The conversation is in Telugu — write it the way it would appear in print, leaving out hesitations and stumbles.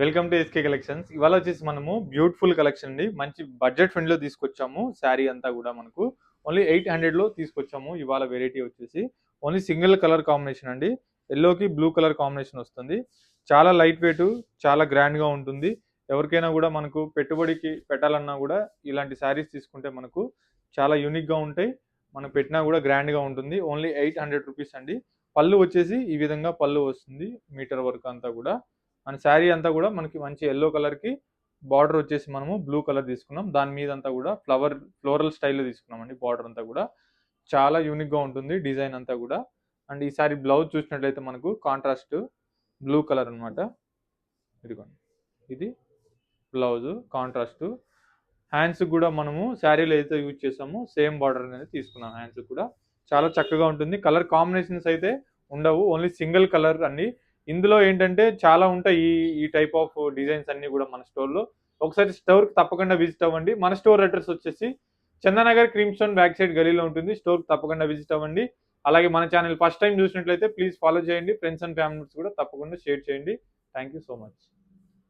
Welcome to SK collections. ఇవాళ వచ్చేసి మనము బ్యూటిఫుల్ కలెక్షన్ అండి. మంచి బడ్జెట్ ఫ్రెండ్లో తీసుకొచ్చాము. శారీ అంతా కూడా మనకు ఓన్లీ 800లో తీసుకొచ్చాము. ఇవాళ వెరైటీ వచ్చేసి ఓన్లీ సింగిల్ కలర్ కాంబినేషన్ అండి. ఎల్లోకి బ్లూ కలర్ కాంబినేషన్ వస్తుంది. చాలా లైట్ వెయిట్, చాలా గ్రాండ్గా ఉంటుంది. ఎవరికైనా కూడా మనకు పెట్టుబడికి పెట్టాలన్నా కూడా ఇలాంటి శారీస్ తీసుకుంటే మనకు చాలా యూనిక్గా ఉంటాయి. మనం పెట్టినా కూడా గ్రాండ్గా ఉంటుంది. ఓన్లీ 800 రూపీస్ అండి. పళ్ళు వచ్చేసి ఈ విధంగా పళ్ళు వస్తుంది. మీటర్ వర్క్ అంతా కూడా మన శారీ అంతా కూడా మనకి మంచి ఎల్లో కలర్కి బార్డర్ వచ్చేసి మనము బ్లూ కలర్ తీసుకున్నాం. దాని మీద అంతా కూడా ఫ్లోరల్ స్టైల్లో తీసుకున్నామండి. బార్డర్ అంతా కూడా చాలా యూనిక్గా ఉంటుంది డిజైన్ అంతా కూడా. అండ్ ఈ సారీ బ్లౌజ్ చూసినట్లయితే మనకు కాంట్రాస్ట్ బ్లూ కలర్ అనమాట. ఇదిగోండి, ఇది బ్లౌజ్ కాంట్రాస్ట్. హ్యాండ్స్ కూడా మనము శారీలో అయితే యూజ్ చేసాము సేమ్ బార్డర్ అనేది తీసుకున్నాం. హ్యాండ్స్ కూడా చాలా చక్కగా ఉంటుంది. కలర్ కాంబినేషన్స్ అయితే ఉండవు, ఓన్లీ సింగిల్ కలర్ అండి. ఇందులో ఏంటంటే చాలా ఉంటాయి ఈ టైప్ ఆఫ్ డిజైన్స్ అన్ని కూడా మన స్టోర్లో. ఒకసారి స్టోర్కి తప్పకుండా విజిట్ అవ్వండి. మన స్టోర్ అడ్రస్ వచ్చేసి Chandanagar cream stone back side గలీలో ఉంటుంది. స్టోర్కి తప్పకుండా విజిట్ అవ్వండి. అలాగే మన ఛానల్ ఫస్ట్ టైం చూసినట్లయితే ప్లీజ్ ఫాలో చేయండి. ఫ్రెండ్స్ అండ్ ఫ్యామిలీస్ కూడా తప్పకుండా షేర్ చేయండి. Thank you so much.